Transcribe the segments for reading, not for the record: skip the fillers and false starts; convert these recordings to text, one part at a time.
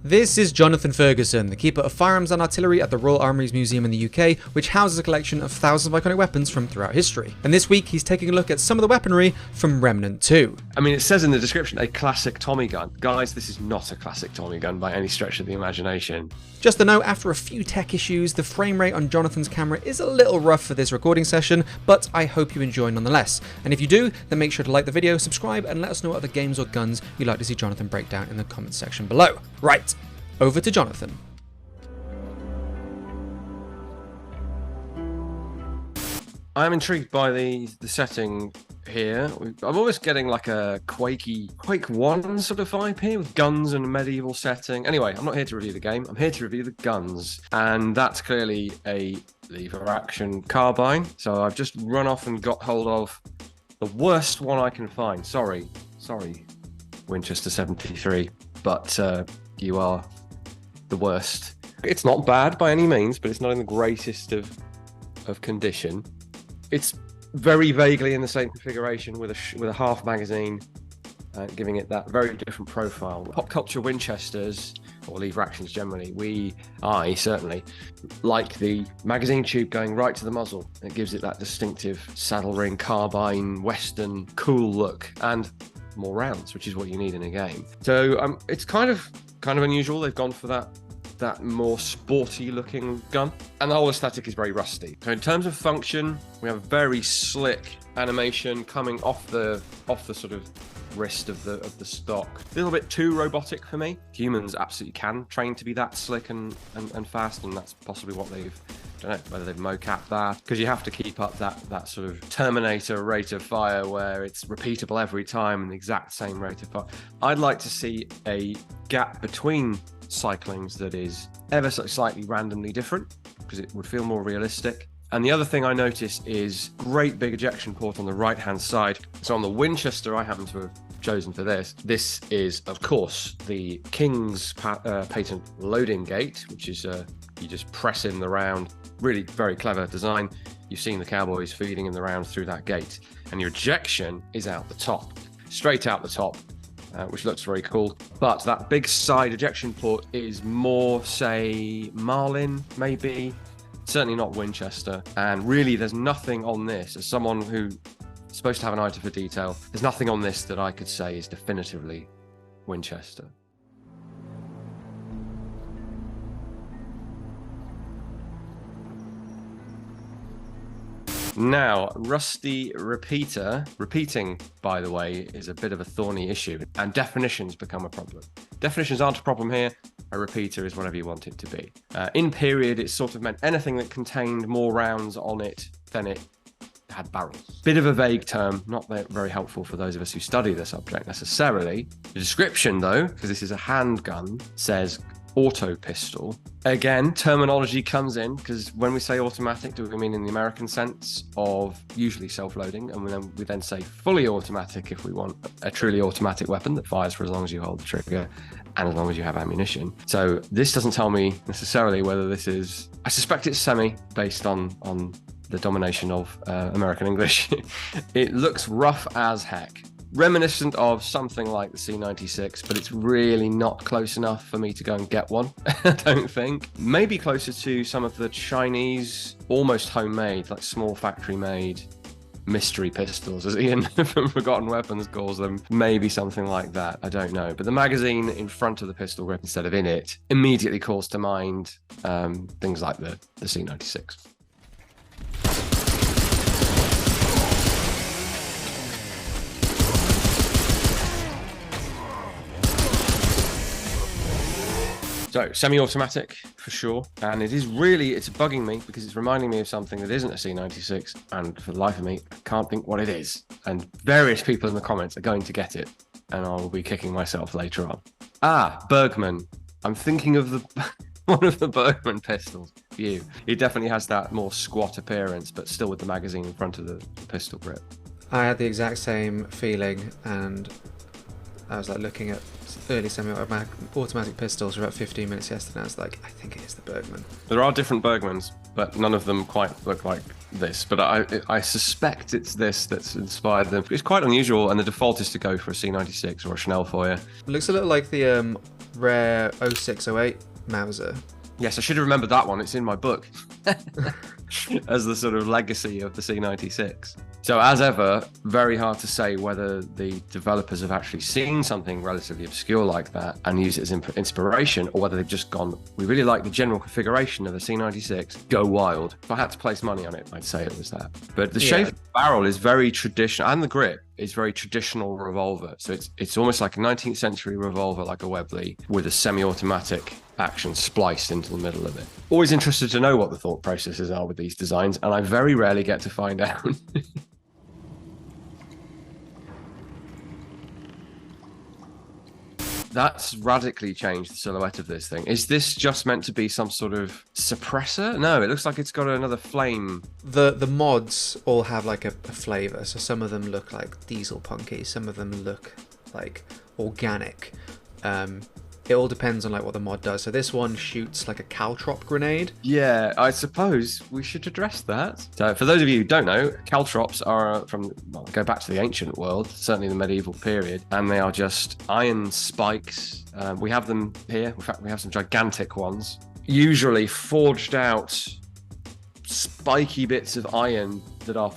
This is Jonathan Ferguson, the Keeper of Firearms and Artillery at the Royal Armouries Museum in the UK, which houses a collection of thousands of iconic weapons from throughout history. And this week, he's taking a look at some of the weaponry from Remnant 2. I mean, it says in the description, a classic Tommy gun. Guys, this is not a classic Tommy gun by any stretch of the imagination. Just a note, after a few tech issues, the frame rate on Jonathan's camera is a little rough for this recording session, but I hope you enjoy nonetheless. And if you do, then make sure to like the video, subscribe, and let us know what other games or guns you'd like to see Jonathan break down in the comments section below. Right. Over to Jonathan. I'm intrigued by the setting here. I'm almost getting like a Quake 1 sort of vibe here with guns and a medieval setting. Anyway, I'm not here to review the game. I'm here to review the guns. And that's clearly a lever action carbine. So I've just run off and got hold of the worst one I can find. Sorry, Winchester 73. But you are the worst. It's not bad by any means, but it's not in the greatest of condition. It's very vaguely in the same configuration with a half magazine, giving it that very different profile. Pop culture Winchesters, or lever actions generally, I certainly like the magazine tube going right to the muzzle. It gives it that distinctive saddle ring carbine western cool look and more rounds, which is what you need in a game. So it's kind of unusual. They've gone for that more sporty looking gun, and the whole aesthetic is very rusty. So in terms of function, we have very slick animation coming off the sort of wrist of the stock. A little bit too robotic for me. Humans absolutely can train to be that slick and fast, and that's possibly what they've, I don't know whether they've mocapped that, because you have to keep up that sort of Terminator rate of fire where it's repeatable every time and the exact same rate of fire. I'd like to see a gap between cyclings that is ever so slightly randomly different, because it would feel more realistic. And the other thing I notice is great big ejection port on the right hand side. So on the Winchester I happen to have chosen for this is of course the King's patent loading gate, which is you just press in the round. Really very clever design. You've seen the cowboys feeding in the round through that gate, and your ejection is out the top, straight out the top, which looks very cool. But that big side ejection port is more, say, Marlin, maybe. Certainly not Winchester. And really, there's nothing on this, as someone who's supposed to have an eye for detail, there's nothing on this that I could say is definitively Winchester. Now, rusty repeater. Repeating, by the way, is a bit of a thorny issue, and definitions become a problem. Definitions aren't a problem here. A repeater is whatever you want it to be. In period, it sort of meant anything that contained more rounds on it than it had barrels. Bit of a vague term, not very helpful for those of us who study the subject necessarily. The description, though, because this is a handgun, says auto pistol. Again, terminology comes in, because when we say automatic, do we mean in the American sense of usually self-loading, and we then say fully automatic if we want a truly automatic weapon that fires for as long as you hold the trigger and as long as you have ammunition. So this doesn't tell me necessarily whether this is, I suspect it's semi, based on the domination of American English. It looks rough as heck. Reminiscent of something like the C96, but it's really not close enough for me to go and get one, I don't think. Maybe closer to some of the Chinese, almost homemade, like small factory-made mystery pistols, as Ian from Forgotten Weapons calls them. Maybe something like that, I don't know. But the magazine in front of the pistol grip instead of in it immediately calls to mind things like the C96. So, semi-automatic for sure, and it's bugging me because it's reminding me of something that isn't a C96, and for the life of me, I can't think what it is. And various people in the comments are going to get it, and I'll be kicking myself later on. Bergman. I'm thinking of one of the Bergman pistols. It definitely has that more squat appearance, but still with the magazine in front of the pistol grip. I had the exact same feeling, and I was like looking at early semi-automatic pistols for about 15 minutes yesterday. I was like, I think it is the Bergman. There are different Bergmans, but none of them quite look like this. But I suspect it's this that's inspired them. It's quite unusual, and the default is to go for a C96 or a Schnellfeuer. It looks a little like the rare 0608 Mauser. Yes, I should have remembered that one. It's in my book as the sort of legacy of the C96. So as ever, very hard to say whether the developers have actually seen something relatively obscure like that and used it as inspiration, or whether they've just gone, we really like the general configuration of the C96, go wild. If I had to place money on it, I'd say it was that. But the shape of the barrel is very traditional, and the grip is very traditional revolver. So it's almost like a 19th century revolver, like a Webley, with a semi-automatic action spliced into the middle of it. Always interested to know what the thought processes are with these designs, and I very rarely get to find out. That's radically changed the silhouette of this thing. Is this just meant to be some sort of suppressor? No, it looks like it's got another flame. The mods all have like a flavour. So some of them look like diesel punky, some of them look like organic. It all depends on like what the mod does. So this one shoots like a caltrop grenade. Yeah, I suppose we should address that. So for those of you who don't know, caltrops are go back to the ancient world, certainly the medieval period, and they are just iron spikes. We have them here. In fact, we have some gigantic ones, usually forged out spiky bits of iron that are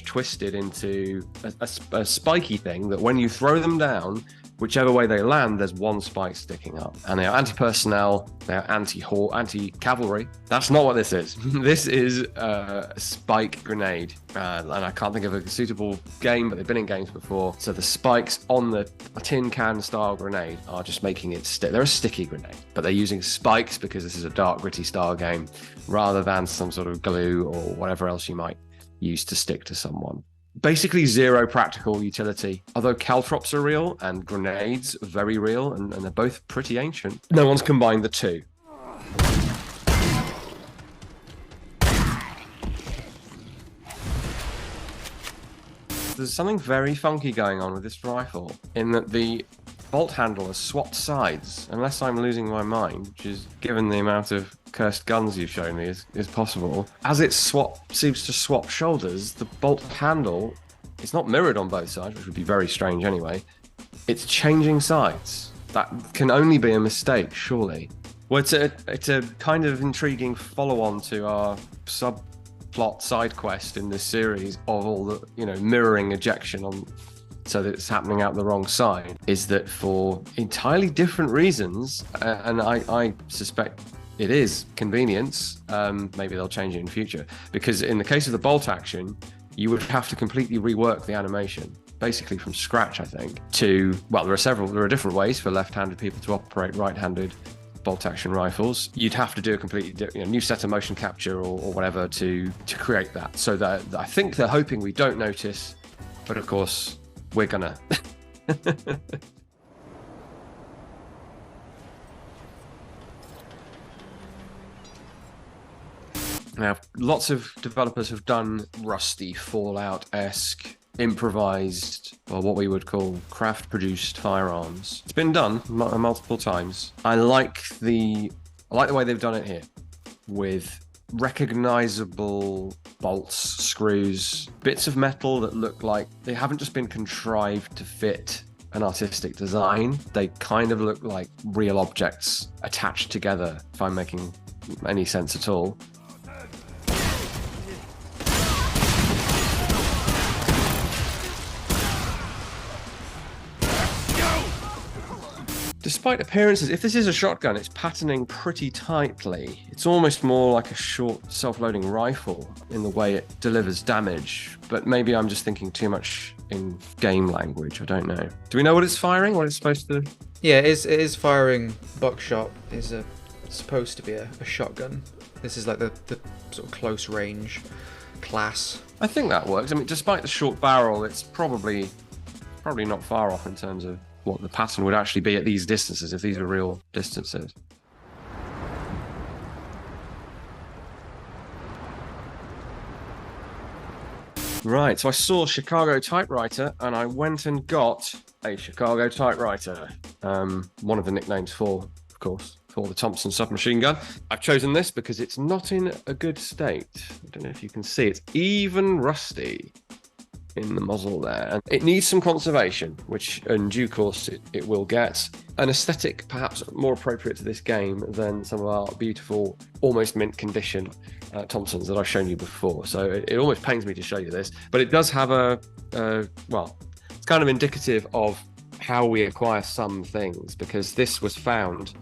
twisted into a spiky thing that when you throw them down, whichever way they land, there's one spike sticking up. And they are anti-personnel, they are anti-cavalry. That's not what this is. This is a spike grenade. And I can't think of a suitable game, but they've been in games before. So the spikes on the tin can style grenade are just making it stick. They're a sticky grenade, but they're using spikes because this is a dark, gritty style game, rather than some sort of glue or whatever else you might use to stick to someone. Basically zero practical utility. Although caltrops are real and grenades are very real, and they're both pretty ancient, no one's combined the two. There's something very funky going on with this rifle, in that the bolt handle has swapped sides, unless I'm losing my mind, which is, given the amount of cursed guns you've shown me, is possible. As it seems to swap shoulders, the bolt handle, it's not mirrored on both sides, which would be very strange anyway. It's changing sides. That can only be a mistake, surely. Well, it's a kind of intriguing follow-on to our subplot side quest in this series of all the, mirroring ejection on, so that it's happening out the wrong side, is that for entirely different reasons, and I suspect it is convenience, maybe they'll change it in future, because in the case of the bolt action, you would have to completely rework the animation, basically from scratch, I think, there are different ways for left-handed people to operate right-handed bolt action rifles. You'd have to do a completely new set of motion capture or whatever to create that. So that I think they're hoping we don't notice, but of course we're gonna. Now, lots of developers have done rusty, Fallout-esque, improvised, or what we would call craft-produced firearms. It's been done multiple times. I like the way they've done it here, with recognizable bolts, screws, bits of metal that look like they haven't just been contrived to fit an artistic design. They kind of look like real objects attached together, if I'm making any sense at all. Despite appearances, if this is a shotgun, it's patterning pretty tightly. It's almost more like a short self-loading rifle in the way it delivers damage, but maybe I'm just thinking too much in game language, I don't know. Do we know what it's firing, what it's supposed to do? Yeah, it is firing buckshot, is supposed to be a shotgun. This is like the sort of close range class. I think that works. I mean, despite the short barrel, it's probably not far off in terms of what the pattern would actually be at these distances, if these were real distances. Right, so I saw Chicago typewriter and I went and got a Chicago typewriter. One of the nicknames for the Thompson submachine gun. I've chosen this because it's not in a good state. I don't know if you can see, it's even rusty. in the muzzle there. And it needs some conservation, which in due course it will get. An aesthetic perhaps more appropriate to this game than some of our beautiful, almost mint condition Thompsons that I've shown you before. So it almost pains me to show you this, but it does have well, it's kind of indicative of how we acquire some things, because this was found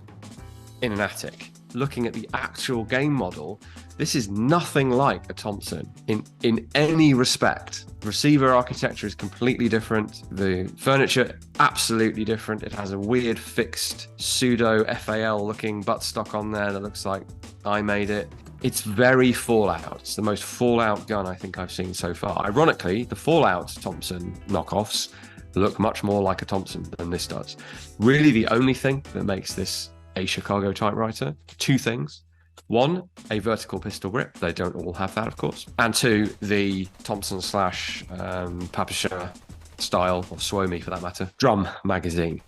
in an attic. Looking at the actual game model, this is nothing like a Thompson in any respect. Receiver architecture is completely different. The furniture, absolutely different. It has a weird fixed pseudo FAL looking buttstock on there that looks like I made it. It's very Fallout. It's the most Fallout gun I think I've seen so far. Ironically, the Fallout Thompson knockoffs look much more like a Thompson than this does. Really, the only thing that makes this a Chicago typewriter, two things. One, a vertical pistol grip. They don't all have that, of course. And two, the Thompson / Papisha style, or Suomi for that matter, drum magazine.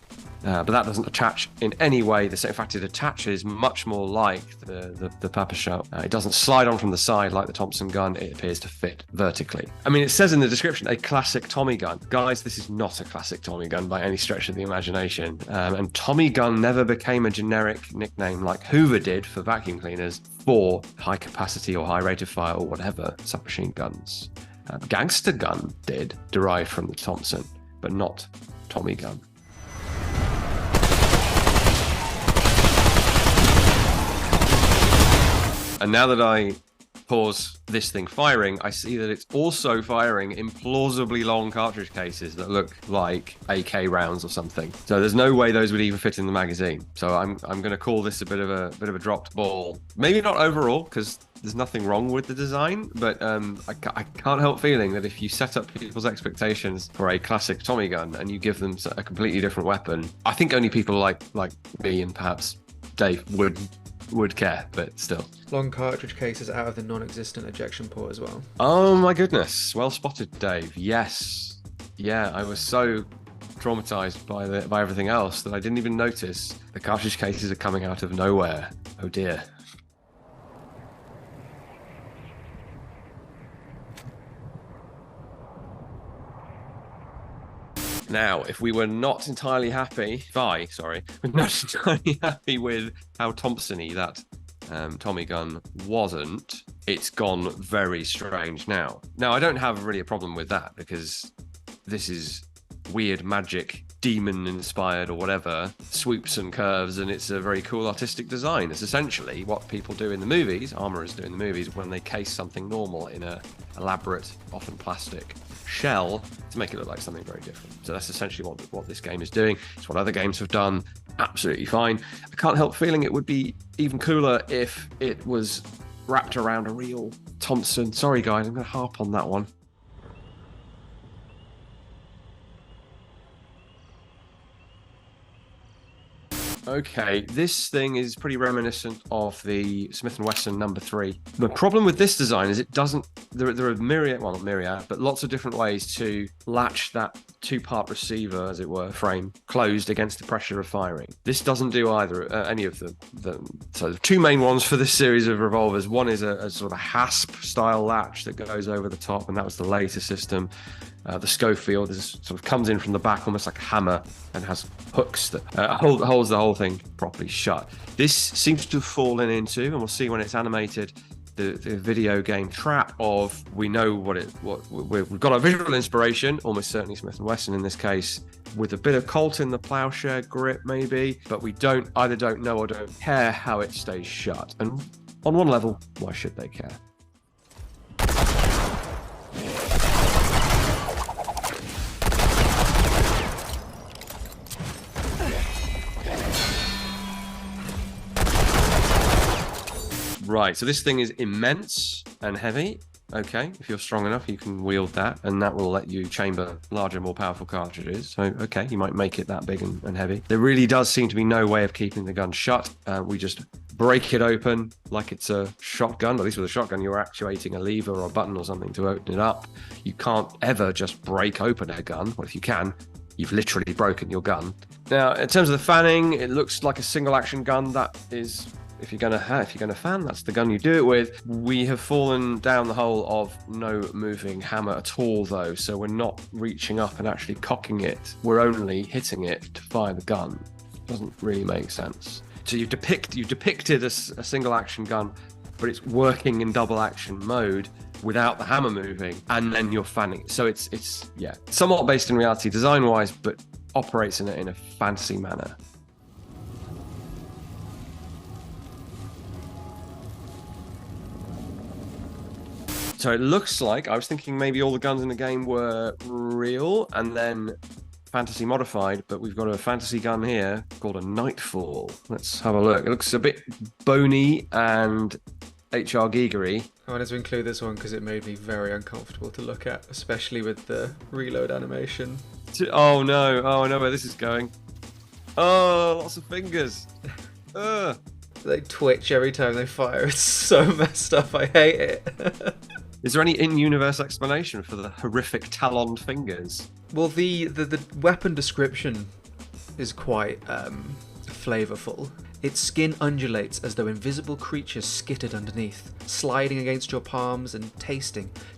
But that doesn't attach in any way. In fact, it attaches much more like the Papisha. It doesn't slide on from the side like the Thompson gun. It appears to fit vertically. I mean, it says in the description, a classic Tommy gun. Guys, this is not a classic Tommy gun by any stretch of the imagination. And Tommy gun never became a generic nickname like Hoover did for vacuum cleaners for high capacity or high rate of fire or whatever submachine guns. Gangster gun did, derived from the Thompson, but not Tommy gun. And now that I pause this thing firing, I see that it's also firing implausibly long cartridge cases that look like AK rounds or something. So there's no way those would even fit in the magazine. So I'm going to call this a bit of a dropped ball. Maybe not overall, because there's nothing wrong with the design, but I can't help feeling that if you set up people's expectations for a classic Tommy gun and you give them a completely different weapon, I think only people like me and perhaps Dave would care, but still. Long cartridge cases out of the non-existent ejection port as well. Oh my goodness, well spotted, Dave. Yes, yeah, I was so traumatized by everything else that I didn't even notice the cartridge cases are coming out of nowhere. Oh dear. Now, if we were not entirely happy, we're not entirely happy with how Thompson-y that Tommy gun wasn't, it's gone very strange now. Now, I don't have really a problem with that, because this is weird magic, demon-inspired or whatever, swoops and curves, and it's a very cool artistic design. It's essentially what people do in the movies, armourers do in the movies, when they case something normal in a elaborate, often plastic shell to make it look like something very different. So that's essentially what this game is doing. It's what other games have done. Absolutely fine. I can't help feeling it would be even cooler if it was wrapped around a real Thompson. Sorry guys, I'm going to harp on that one. Okay, this thing is pretty reminiscent of the Smith & Wesson No. 3. The problem with this design is it doesn't... There are but lots of different ways to latch that two-part receiver, as it were, frame, closed against the pressure of firing. This doesn't do either, any of them. So the two main ones for this series of revolvers, one is a sort of a hasp-style latch that goes over the top, and that was the later system. The Schofield sort of comes in from the back almost like a hammer and has hooks that holds the whole thing properly shut. This seems to have fallen into, and we'll see when it's animated, the video game trap of, we know we've got our visual inspiration, almost certainly Smith & Wesson in this case, with a bit of Colt in the plowshare grip maybe, but we either don't know or don't care how it stays shut. And on one level, why should they care? Right, so this thing is immense and heavy. Okay, if you're strong enough, you can wield that, and that will let you chamber larger, more powerful cartridges. So, okay, you might make it that big and heavy. There really does seem to be no way of keeping the gun shut. We just break it open like it's a shotgun. At least with a shotgun, you're actuating a lever or a button or something to open it up. You can't ever just break open a gun. Well, if you can, you've literally broken your gun. Now, in terms of the fanning, it looks like a single action gun that is if you're gonna fan, that's the gun you do it with. We have fallen down the hole of no moving hammer at all, though, so we're not reaching up and actually cocking it. We're only hitting it to fire the gun. Doesn't really make sense. So you've depicted a single action gun, but it's working in double action mode without the hammer moving, and then you're fanning. So it's somewhat based in reality design wise, but operates in a fantasy manner. So it looks like, I was thinking maybe all the guns in the game were real and then fantasy modified, but we've got a fantasy gun here called a NIghtfall. Let's have a look. It looks a bit bony and HR Gigery. I wanted to include this one because it made me very uncomfortable to look at, especially with the reload animation. Oh no, I know where this is going. Oh, lots of fingers. They twitch every time they fire. It's so messed up, I hate it. Is there any in-universe explanation for the horrific taloned fingers? Well, the weapon description is quite flavorful. Its skin undulates as though invisible creatures skittered underneath, sliding against your palms and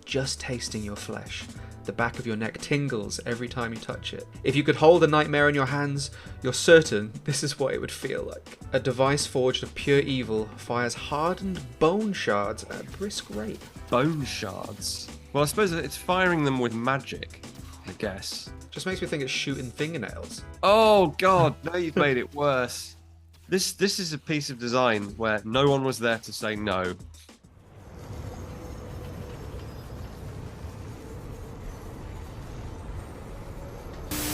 just tasting your flesh. The back of your neck tingles every time you touch it. If you could hold a nightmare in your hands, you're certain this is what it would feel like. A device forged of pure evil fires hardened bone shards at a brisk rate. Bone shards? Well, I suppose it's firing them with magic, I guess. Just makes me think it's shooting fingernails. Oh god, now you've made it worse. This is a piece of design where no one was there to say no.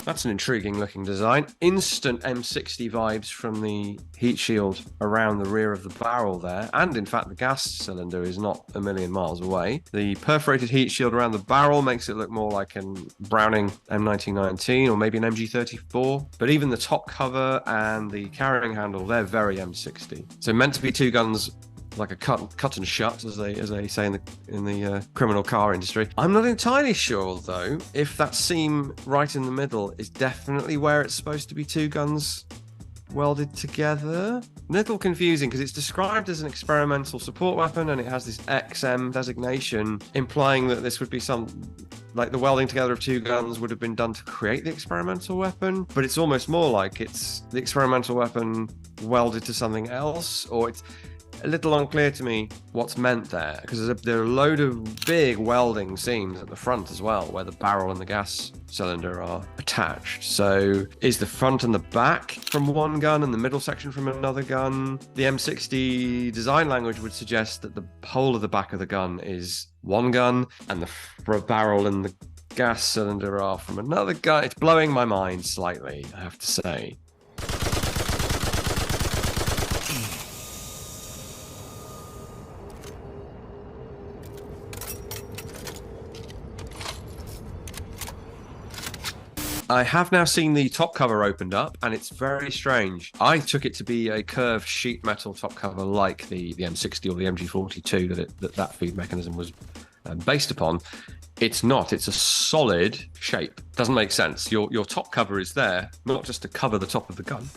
That's an intriguing looking design. Instant M60 vibes from the heat shield around the rear of the barrel there. And in fact, the gas cylinder is not a million miles away. The perforated heat shield around the barrel makes it look more like a Browning M1919 or maybe an MG34. But even the top cover and the carrying handle, they're very M60. So meant to be two guns, like a cut and shut, as they say in the criminal car industry. I'm not entirely sure though if that seam right in the middle is definitely where it's supposed to be two guns welded together. A little confusing because it's described as an experimental support weapon and it has this XM designation, implying that this would be like the welding together of two guns would have been done to create the experimental weapon, but it's almost more like it's the experimental weapon welded to something else, or it's a little unclear to me what's meant there, because there are a load of big welding seams at the front as well, where the barrel and the gas cylinder are attached. So is the front and the back from one gun and the middle section from another gun? The M60 design language would suggest that the whole of the back of the gun is one gun and the barrel and the gas cylinder are from another gun. It's blowing my mind slightly, I have to say. I have now seen the top cover opened up, and it's very strange. I took it to be a curved sheet metal top cover like the M60 or the MG42 that feed mechanism was based upon. It's not. It's a solid shape. Doesn't make sense. Your top cover is there, not just to cover the top of the gun,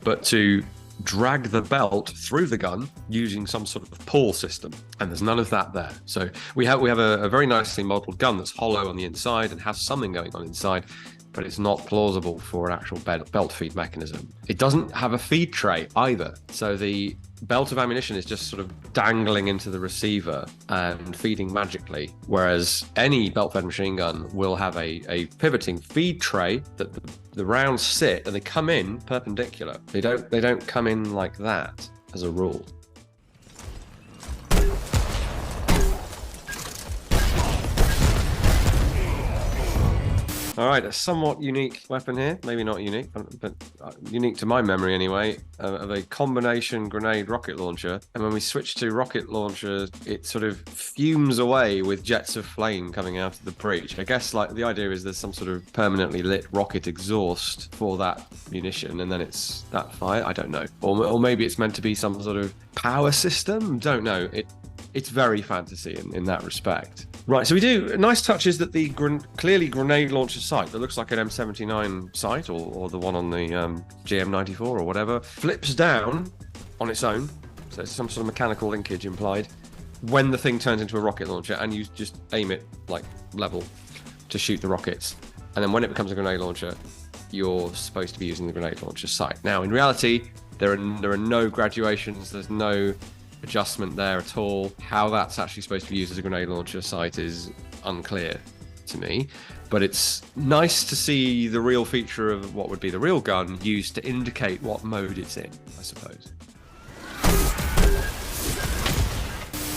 but to drag the belt through the gun using some sort of pull system, and there's none of that there. So we have a very nicely modeled gun that's hollow on the inside and has something going on inside, but it's not plausible for an actual belt feed mechanism. It doesn't have a feed tray either, so the belt of ammunition is just sort of dangling into the receiver and feeding magically, whereas any belt-fed machine gun will have a pivoting feed tray that the rounds sit and they come in perpendicular. They don't come in like that as a rule. All right, a somewhat unique weapon here. Maybe not unique, but unique to my memory anyway, of a combination grenade rocket launcher. And when we switch to rocket launcher, it sort of fumes away with jets of flame coming out of the breech. I guess like the idea is there's some sort of permanently lit rocket exhaust for that munition, and then it's that fire. I don't know. Or maybe it's meant to be some sort of power system. Don't know. It's very fantasy in that respect. Right, so we do nice touches that the clearly grenade launcher sight that looks like an M79 sight or the one on the GM94 or whatever flips down on its own So it's some sort of mechanical linkage implied. When the thing turns into a rocket launcher, and you just aim it like level to shoot the rockets, and then when it becomes a grenade launcher, you're supposed to be using the grenade launcher sight. Now, in reality, there are no graduations. There's no adjustment there at all. How that's actually supposed to be used as a grenade launcher sight is unclear to me. But it's nice to see the real feature of what would be the real gun used to indicate what mode it's in, I suppose.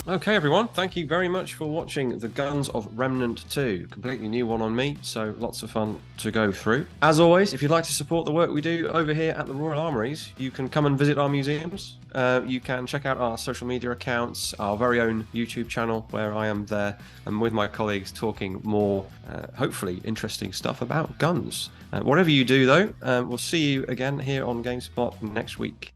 Okay, everyone, thank you very much for watching the Guns of Remnant 2. Completely new one on me, so lots of fun to go through. As always, if you'd like to support the work we do over here at the Royal Armouries, you can come and visit our museums. You can check out our social media accounts, our very own YouTube channel, where I am there and with my colleagues talking more, hopefully, interesting stuff about guns. Whatever you do, though, we'll see you again here on GameSpot next week.